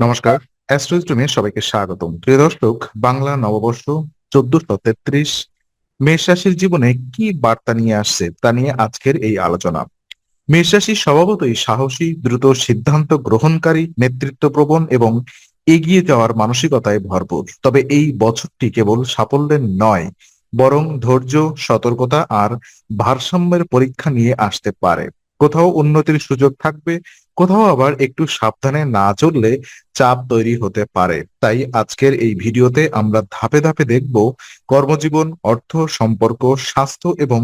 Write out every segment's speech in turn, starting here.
নমস্কার। অ্যাস্ট্রোজমে সবাইকে স্বাগতম। প্রিয় দর্শক, বাংলা নববর্ষ ১৪৩৩ মেষ রাশির জীবনে কি বার্তা নিয়ে আসছে তা নিয়ে আজকের এই আলোচনা। মেষ রাশি স্বভাবতই সাহসী, দ্রুত সিদ্ধান্ত গ্রহণকারী, নেতৃত্বপ্রবণ এবং এগিয়ে যাওয়ার মানসিকতায় ভরপুর। তবে এই বছরটি কেবল সাফল্যের নয়, বরং ধৈর্য, সতর্কতা আর ভারসাম্যের পরীক্ষা নিয়ে আসতে পারে। কোথাও উন্নতির সুযোগ থাকবে, কোথাও আবার একটু সাবধানে না চললে চাপ তৈরি হতে পারে। তাই আজকের এই ভিডিওতে আমরা ধাপে ধাপে দেখব কর্মজীবন, অর্থ, সম্পর্ক, স্বাস্থ্য এবং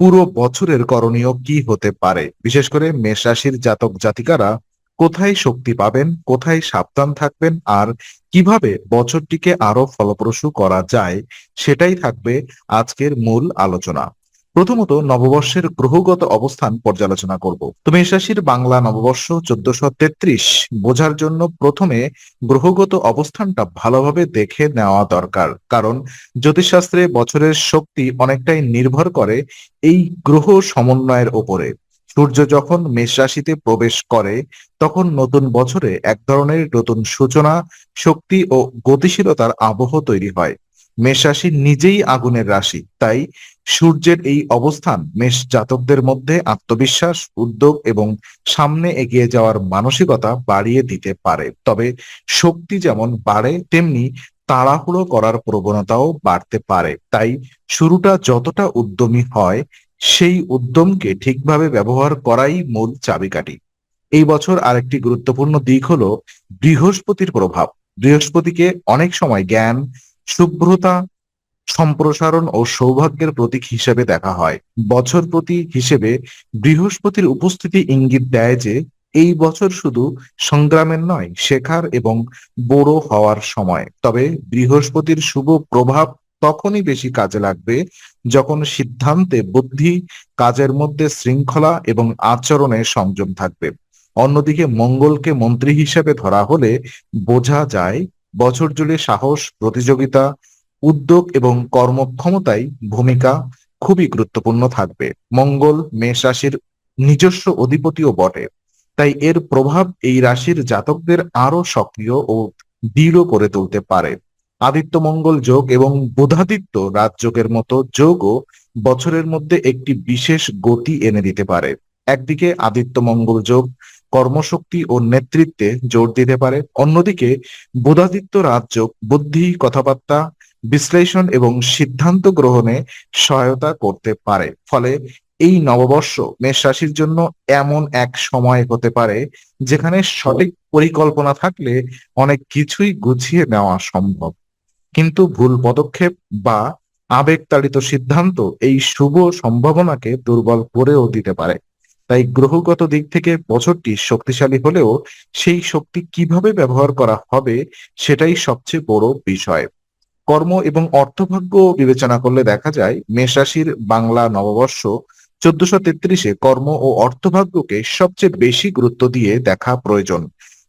পুরো বছরের করণীয় কি হতে পারে। বিশেষ করে মেষ রাশির জাতক জাতিকারা কোথায় শক্তি পাবেন, কোথায় সাবধান থাকবেন আর কিভাবে বছরটিকে আরো ফলপ্রসূ করা যায়, সেটাই থাকবে আজকের মূল আলোচনা। প্রথমত নববর্ষের গ্রহগত অবস্থান পর্যালোচনা করব। তো মেষ রাশির বাংলা নববর্ষ ১৪৩৩ বোঝার জন্য প্রথমে গ্রহগত অবস্থানটা ভালোভাবে দেখে নেওয়া দরকার। কারণ জ্যোতিষশাস্ত্রে বছরের শক্তি অনেকটাই নির্ভর করে এই গ্রহ সমন্বয়ের ওপরে। সূর্য যখন মেষ রাশিতে প্রবেশ করে, তখন নতুন বছরে এক ধরনের নতুন সূচনা, শক্তি ও গতিশীলতার আবহ তৈরি হয়। মেষ রাশি নিজেই আগুনের রাশি, তাই সূর্যের এই অবস্থান মেষ জাতকদের মধ্যে আত্মবিশ্বাস, উদ্যোগ এবং সামনে এগিয়ে যাওয়ার মানসিকতা বাড়িয়ে দিতে পারে। তবে শক্তি যেমন বাড়ে, তেমনি তাড়াহুড়ো করার প্রবণতাও বাড়তে পারে। তাই শুরুটা যতটা উদ্যমী হয়, সেই উদ্যমকে ঠিকভাবে ব্যবহার করাই মূল চাবিকাঠি। এই বছর আরেকটি গুরুত্বপূর্ণ দিক হলো বৃহস্পতির প্রভাব। বৃহস্পতিকে অনেক সময় জ্ঞান, শুভ্রতা, সম্প্রসারণ ও সৌভাগ্যের প্রতীক হিসেবে দেখা হয়। বছর প্রতি হিসেবে বৃহস্পতির উপস্থিতি ইঙ্গিত দেয় যে এই বছর শুধু সংগ্রামের নয়, শেখার এবং বড় হওয়ার সময়। তবে বৃহস্পতির শুভ প্রভাব তখনই বেশি কাজে লাগবে যখন সিদ্ধান্তে বুদ্ধি, কাজের মধ্যে শৃঙ্খলা এবং আচরণে সংযম থাকবে। অন্যদিকে মঙ্গলকে মন্ত্রী হিসেবে ধরা হলে বোঝা যায় বছর জুড়ে সাহস, প্রতিযোগিতা, উদ্যোগ এবং কর্মক্ষমতায় ভূমিকা খুবই গুরুত্বপূর্ণ থাকবে। মঙ্গল মেষ রাশির নিজস্ব অধিপতিও বটে, তাই এর প্রভাব এই রাশির জাতকদের আরো সক্রিয় ও দৃঢ় করে তুলতে পারে। আদিত্য মঙ্গল যোগ এবং বুধাদিত্য রাজযোগের মতো যোগও বছরের মধ্যে একটি বিশেষ গতি এনে দিতে পারে। একদিকে আদিত্য মঙ্গল যোগ কর্মশক্তি ও নেতৃত্বে জোর দিতে পারে, অন্যদিকে বুধাদিত্য রাজযোগ বুদ্ধি, কথাবার্তা, বিশ্লেষণ এবং সিদ্ধান্ত গ্রহণে সহায়তা করতে পারে। ফলে এই নববর্ষ মেষ রাশির জন্য এমন এক সময় হতে পারে যেখানে সঠিক পরিকল্পনা থাকলে অনেক কিছুই গুছিয়ে নেওয়া সম্ভব, কিন্তু ভুল পদক্ষেপ বা আবেগতাড়িত সিদ্ধান্ত এই শুভ সম্ভাবনাকে দুর্বল করেও দিতে পারে। তাই গ্রহগত দিক থেকে বছরটি শক্তিশালী হলেও সেই শক্তি কিভাবে ব্যবহার করা হবে সেটাই সবচেয়ে বড় বিষয়। কর্ম এবং অর্থভাগ্য বিবেচনা করলে দেখা যায় মেষ রাশির বাংলা নববর্ষ ১৪৩৩ কর্ম ও অর্থভাগ্যকে সবচেয়ে বেশি গুরুত্ব দিয়ে দেখা প্রয়োজন।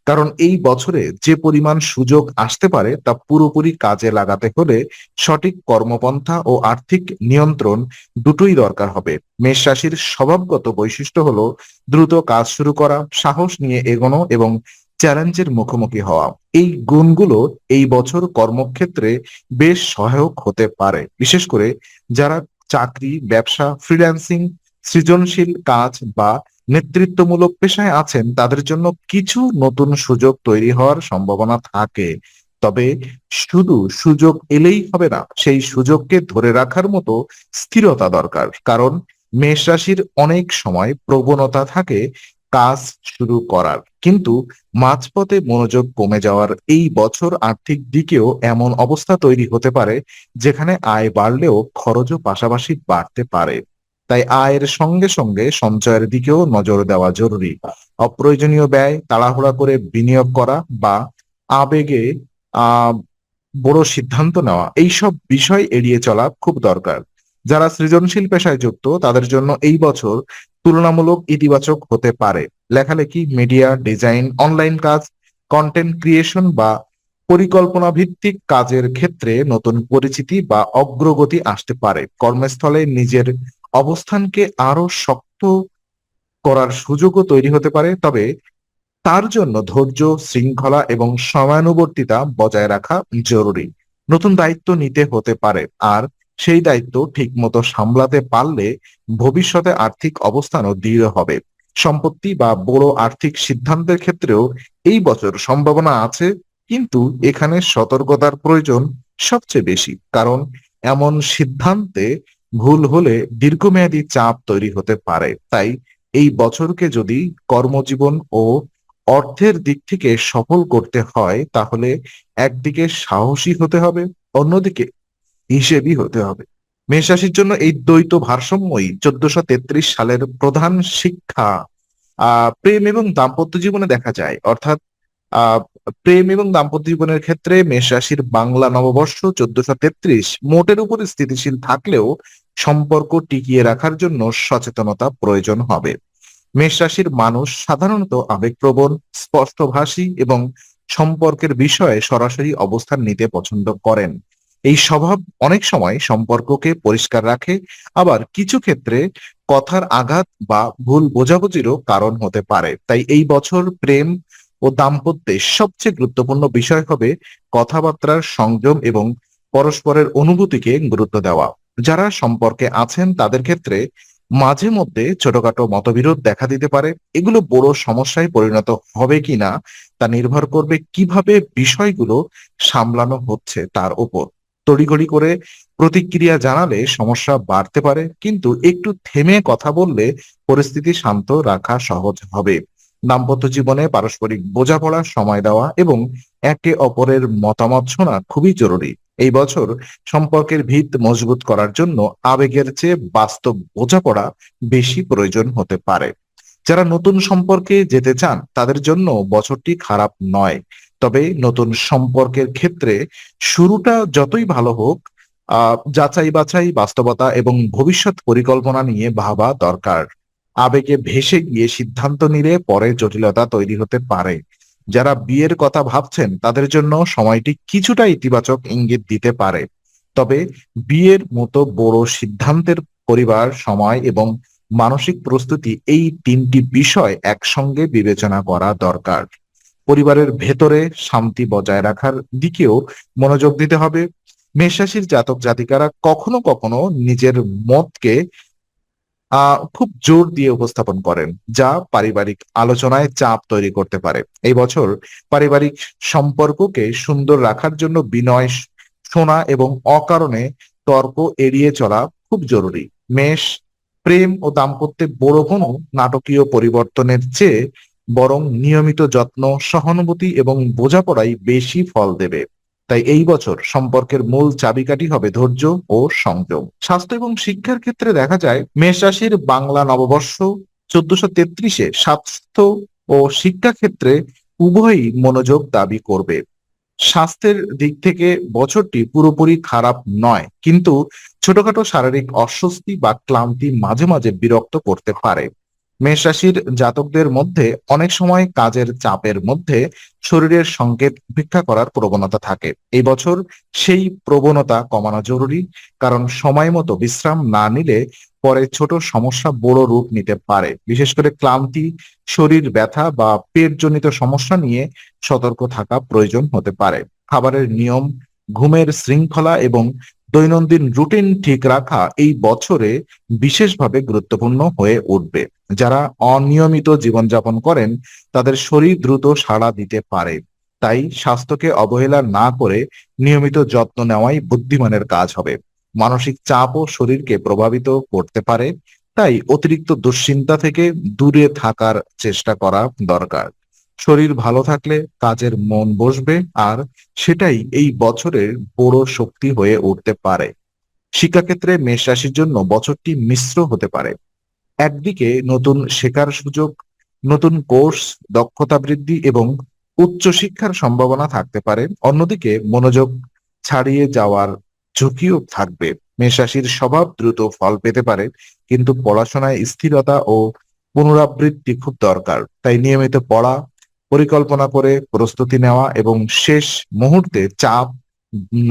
কারণ এই বছরে যে পরিমাণ সুযোগ আসতে পারে তা পুরোপুরি কাজে লাগাতে হলে সঠিক কর্মপন্থা ও আর্থিক নিয়ন্ত্রণ দুটোই দরকার হবে। মেষ রাশির স্বভাবগত বৈশিষ্ট্য হলো দ্রুত কাজ শুরু করা, সাহস নিয়ে এগোনো এবং চ্যালেঞ্জের মুখোমুখি হওয়া। এই গুণগুলো এই বছর কর্মক্ষেত্রে বেশ সহায়ক হতে পারে, বিশেষ করে যারা চাকরি, ব্যবসা, ফ্রিল্যান্সিং, সৃজনশীল কাজ বা নেতৃত্বমূলক পেশায় আছেন তাদের জন্য কিছু নতুন সুযোগ তৈরি হওয়ার সম্ভাবনা থাকে। তবে শুধু সুযোগ এলেই হবে না, সেই সুযোগকে ধরে রাখার মতো স্থিরতা দরকার। কারণ মেষ রাশির অনেক সময় প্রবণতা থাকে কাজ শুরু করার, কিন্তু মাঝপথে মনোযোগ কমে যাওয়ার। এই বছর আর্থিক দিকেও এমন অবস্থা তৈরি হতে পারে যেখানে আয় বাড়লেও খরচও পাশাপাশি বাড়তে পারে। তাই আয়ের সঙ্গে সঙ্গে সঞ্চয়ের দিকেও নজর দেওয়া জরুরি। অপ্রয়োজনীয় ব্যয়, তাড়াহুড়া করে বিনিয়োগ করা বা আবেগে আহ বড় সিদ্ধান্ত নেওয়া, এইসব বিষয় এড়িয়ে চলা খুব দরকার। যারা সৃজনশীল পেশায় যুক্ত তাদের জন্য এই বছর তুলনামূলক ইতিবাচক হতে পারে। লেখালেখি, মিডিয়া, ডিজাইন, অনলাইন কাজ, কন্টেন্ট ক্রিয়েশন বা পরিকল্পনা ভিত্তিক কাজের ক্ষেত্রে নতুন পরিচিতি বা অগ্রগতি আসতে পারে। কর্মস্থলে নিজের অবস্থানকে আরো শক্ত করার সুযোগও তৈরি হতে পারে। তবে তার জন্য ধৈর্য, শৃঙ্খলা এবং সময়ানুবর্তিতা বজায় রাখা জরুরি। নতুন দায়িত্ব নিতে হতে পারে, আর সেই দায়িত্ব ঠিকমতো সামলাতে পারলে ভবিষ্যতে আর্থিক অবস্থানও দৃঢ় হবে। সম্পত্তি বা বড় আর্থিক সিদ্ধান্তের ক্ষেত্রেও এই বছর সম্ভাবনা আছে, কিন্তু এখানে সতর্কতার প্রয়োজন সবচেয়ে বেশি, কারণ এমন সিদ্ধান্তে ভুল হলে দীর্ঘমেয়াদী চাপ তৈরি হতে পারে। তাই এই বছরকে যদি কর্মজীবন ও অর্থের দিক থেকে সফল করতে হয়, তাহলে একদিকে সাহসী হতে হবে, অন্যদিকে হিসেবি হতে হবে। মেষ রাশির জন্য এই দ্বৈত ভারসাম্যই 1433 সালের প্রধান শিক্ষা। প্রেম এবং দাম্পত্য জীবনে দেখা যায়, অর্থাৎ আহ প্রেম এবং দাম্পত্য জীবনের ক্ষেত্রে মেষ রাশির বাংলা নববর্ষ 1433 মোটের উপর স্থিতিশীল থাকলেও সম্পর্ক টিকিয়ে রাখার জন্য সচেতনতা প্রয়োজন হবে। মেষ রাশির মানুষ সাধারণত আবেগপ্রবণ, স্পষ্টভাষী এবং সম্পর্কের বিষয়ে সরাসরি অবস্থান নিতে পছন্দ করেন। এই স্বভাব অনেক সময় সম্পর্ককে পরিষ্কার রাখে, আবার কিছু ক্ষেত্রে কথার আঘাত বা ভুল বোঝাবুঝিরও কারণ হতে পারে। তাই এই বছর প্রেম ও দাম্পত্যে সবচেয়ে গুরুত্বপূর্ণ বিষয় হবে কথাবার্তার সংযম এবং পরস্পরের অনুভূতিকে গুরুত্ব দেওয়া। যারা সম্পর্কে আছেন তাদের ক্ষেত্রে মাঝে মধ্যে ছোটখাটো মতবিরোধ দেখা দিতে পারে। এগুলো বড় সমস্যায় পরিণত হবে কিনা তা নির্ভর করবে কিভাবে বিষয়গুলো সামলানো হচ্ছে তার উপর। তড়িঘড়ি করে প্রতিক্রিয়া জানালে সমস্যা বাড়তে পারে, কিন্তু একটু থেমে কথা বললে পরিস্থিতি শান্ত রাখা সহজ হবে। দাম্পত্য জীবনে পারস্পরিক বোঝাপড়া, সময় দেওয়া এবং একে অপরের মতামত শোনা খুবই জরুরি। এই বছর সম্পর্কের ভিত মজবুত করার জন্য আবেগের চেয়ে বাস্তব বোঝাপড়া বেশি প্রয়োজন হতে পারে। যারা নতুন সম্পর্কে যেতে চান তাদের জন্য বছরটি খারাপ নয়, তবে নতুন সম্পর্কের ক্ষেত্রে শুরুটা যতই ভালো হোক, যাচাই বাছাই, বাস্তবতা এবং ভবিষ্যৎ পরিকল্পনা নিয়ে ভাবা দরকার। আবেগে ভেসে গিয়ে সিদ্ধান্ত নিলে পরে জটিলতা তৈরি হতে পারে। যারা বিয়ের কথা ভাবছেন তাদের জন্য সময়টি কিছুটা ইতিবাচক ইঙ্গিত দিতে পারে, তবে বিয়ের মতো বড় সিদ্ধান্তের পরিবার, সময় এবং মানসিক প্রস্তুতি, এই তিনটি বিষয় একসঙ্গে বিবেচনা করা দরকার। পরিবারের ভেতরে শান্তি বজায় রাখার দিকেও মনোযোগ দিতে হবে। মেষ রাশির জাতক জাতিকারা কখনো কখনো নিজের মতকে খুব জোর দিয়ে উপস্থাপন করেন, যা পারিবারিক আলোচনায় চাপ তৈরি করতে পারে। এই বছর পারিবারিক সম্পর্ককে সুন্দর রাখার জন্য বিনয়, শোনা এবং অকারণে তর্ক এড়িয়ে চলা খুব জরুরি। মেষ প্রেম ও দাম্পত্যে বড় কোনো নাটকীয় পরিবর্তনের চেয়ে বরং নিয়মিত যত্ন, সহানুভূতি এবং বোঝাপড়াই বেশি ফল দেবে। তাই এই বছর সম্পর্কের মূল চাবিকাঠি হবে ধৈর্য ও সংযম। স্বাস্থ্য এবং শিক্ষার ক্ষেত্রে দেখা যায় মেষ রাশির বাংলা নববর্ষ 1433-এ স্বাস্থ্য ও শিক্ষা ক্ষেত্রে উভয়ই মনোযোগ দাবি করবে। স্বাস্থ্যের দিক থেকে বছরটি পুরোপুরি খারাপ নয়, কিন্তু ছোটখাটো শারীরিক অস্বস্তি বা ক্লান্তি মাঝে মাঝে বিরক্ত করতে পারে। মেষ রাশির জাতকদের মধ্যে অনেক সময় কাজের চাপের মধ্যে শরীরের সংকেত উপেক্ষা করার প্রবণতা থাকে। এই বছর সেই প্রবণতা কমানো জরুরি, কারণ সময় মতো বিশ্রাম না নিলে পরে ছোট সমস্যা বড় রূপ নিতে পারে। বিশেষ করে ক্লান্তি, শরীর ব্যথা বা পেটজনিত সমস্যা নিয়ে সতর্ক থাকা প্রয়োজন হতে পারে। খাবারের নিয়ম, ঘুমের শৃঙ্খলা এবং দৈনন্দিন রুটিন ঠিক রাখা এই বছরে বিশেষভাবে গুরুত্বপূর্ণ হয়ে উঠবে। যারা অনিয়মিত জীবনযাপন করেন তাদের শরীর দ্রুত সাড়া দিতে পারে। তাই স্বাস্থ্যকে অবহেলা না করে নিয়মিত যত্ন নেওয়াই বুদ্ধিমানের কাজ হবে। মানসিক চাপও শরীরকে প্রভাবিত করতে পারে, তাই অতিরিক্ত দুশ্চিন্তা থেকে দূরে থাকার চেষ্টা করা দরকার। শরীর ভালো থাকলে কাজের মন বসবে, আর সেটাই এই বছরের বড় শক্তি হয়ে উঠতে পারে। শিক্ষাক্ষেত্রে মেষ রাশির জন্য বছরটি মিশ্র হতে পারে। একদিকে নতুন শেখার সুযোগ, নতুন কোর্স, দক্ষতা বৃদ্ধি এবং উচ্চশিক্ষার সম্ভাবনা থাকতে পারে। অন্যদিকে মনোযোগ ছাড়িয়ে যাওয়ার ঝুঁকিও থাকবে। মেষ রাশির স্বভাব দ্রুত ফল পেতে পারে, কিন্তু পড়াশোনায় স্থিরতা ও পুনরাবৃত্তি খুব দরকার। তাই নিয়মিত পড়া, পরিকল্পনা করে প্রস্তুতি নেওয়া এবং শেষ মুহূর্তে চাপ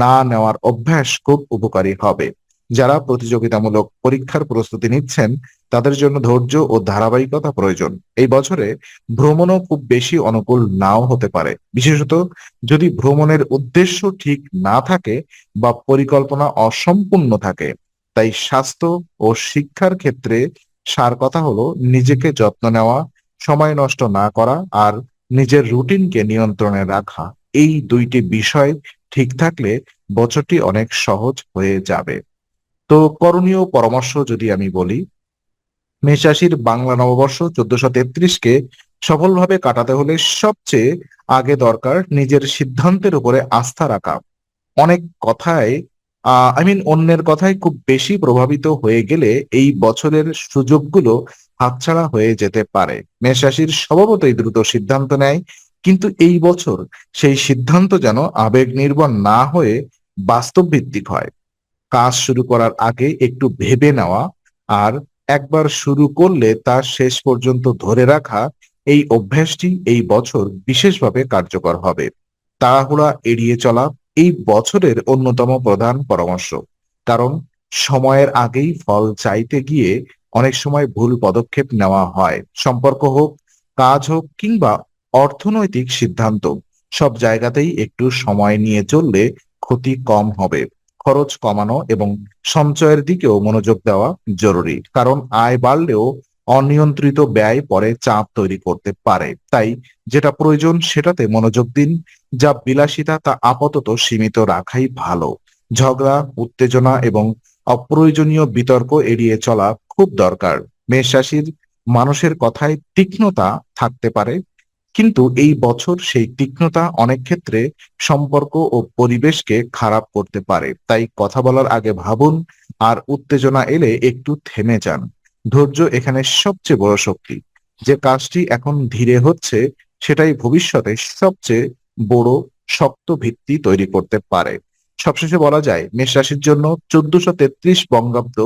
না নেওয়ার অভ্যাস খুব উপকারী হবে। যারা প্রতিযোগিতামূলক পরীক্ষার প্রস্তুতি নিচ্ছেন তাদের জন্য ধৈর্য ও ধারাবাহিকতা প্রয়োজন। এই বছরে ভ্রমণও খুব বেশি অনুকূল নাও হতে পারে, বিশেষত যদি ভ্রমণের উদ্দেশ্য ঠিক না থাকে বা পরিকল্পনা অসম্পূর্ণ থাকে। তাই স্বাস্থ্য ও শিক্ষার ক্ষেত্রে সার কথা হলো নিজেকে যত্ন নেওয়া, সময় নষ্ট না করা আর নিজের রুটিনকে নিয়ন্ত্রণে রাখা। এই দুইটি বিষয় ঠিক থাকলে বছরটি অনেক সহজ হয়ে যাবে। তো করণীয় পরামর্শ যদি আমি বলি, মেষ রাশির বাংলা নববর্ষ 1433-কে সফলভাবে কাটাতে হলে সবচেয়ে আগে দরকার নিজের সিদ্ধান্তের উপরে আস্থা রাখা। অনেক কথায় অন্যের কথায় খুব বেশি প্রভাবিত হয়ে গেলে এই বছরের সুযোগগুলো হাতছাড়া হয়ে যেতে পারে। মেষ রাশির স্বভাবতই দ্রুত সিদ্ধান্ত নেয়, কিন্তু এই বছর সেই সিদ্ধান্ত যেন আবেগ নির্ভর না হয়ে বাস্তব ভিত্তিক হয়। কাজ শুরু করার আগে একটু ভেবে নেওয়া আর একবার শুরু করলে তা শেষ পর্যন্ত ধরে রাখা, এই অভ্যাসটি এই বছর বিশেষভাবে কার্যকর হবে। তাড়াহুড়া এড়িয়ে চলা এই বছরের অন্যতম প্রধান পরামর্শ, কারণ সময়ের আগেই ফল চাইতে গিয়ে অনেক সময় ভুল পদক্ষেপ নেওয়া হয়। সম্পর্ক হোক, কাজ হোক কিংবা অর্থনৈতিক সিদ্ধান্ত, সব জায়গাতেই একটু সময় নিয়ে চললে ক্ষতি কম হবে। খরচ কমানো এবং সঞ্চয়ের দিকেও মনোযোগ দেওয়া জরুরি, কারণ আয় বাড়লেও অনিয়ন্ত্রিত ব্যয় পরে চাপ তৈরি করতে পারে। তাই যেটা প্রয়োজন সেটাতে মনোযোগ দিন, যা বিলাসিতা তা আপাতত সীমিত রাখাই ভালো। ঝগড়া, উত্তেজনা এবং অপ্রয়োজনীয় বিতর্ক এড়িয়ে চলা খুব দরকার। মেষ রাশির মানুষের কথায় তীক্ষ্ণতা থাকতে পারে, কিন্তু এই বছর সেই তীক্ষ্ণতা অনেক ক্ষেত্রে সম্পর্ক ও পরিবেশকে খারাপ করতে পারে। তাই কথা বলার আগে ভাবুন, আর উত্তেজনা এলে একটু থেমে যান। ধৈর্য এখানে সবচেয়ে বড় শক্তি। যে কাজটি এখন ধীরে হচ্ছে সেটাই ভবিষ্যতে সবচেয়ে বড় শক্ত ভিত্তি তৈরি করতে পারে। সবশেষে বলা যায়, মেষ রাশির জন্য 1433 বঙ্গাব্দ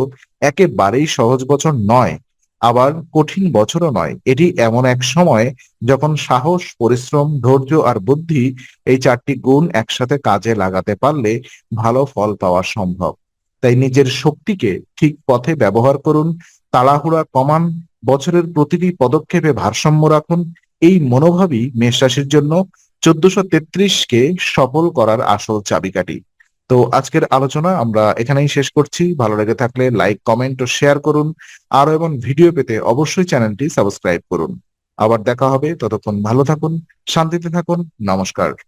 একেবারেই সহজ বছর নয়, আবার কঠিন বছরও নয়। এটি এমন এক সময় যখন সাহস, পরিশ্রম, ধৈর্য আর বুদ্ধি, এই চারটি গুণ একসাথে কাজে লাগাতে পারলে ভালো ফল পাওয়া সম্ভব। তাই নিজের শক্তিকে ঠিক পথে ব্যবহার করুন, তাড়াহুড়া কমান, বছরের প্রতিটি পদক্ষেপে ভারসাম্য রাখুন। এই মনোভাবই মেষ রাশির জন্য 1433-কে সফল করার আসল চাবিকাঠি। তো আজকের আলোচনা আমরা এখানেই শেষ করছি। ভালো লেগে থাকলে লাইক, কমেন্ট ও শেয়ার করুন। আরো এমন ভিডিও পেতে অবশ্যই চ্যানেলটি সাবস্ক্রাইব করুন। আবার দেখা হবে, ততক্ষণ ভালো থাকুন, শান্তিতে থাকুন। নমস্কার।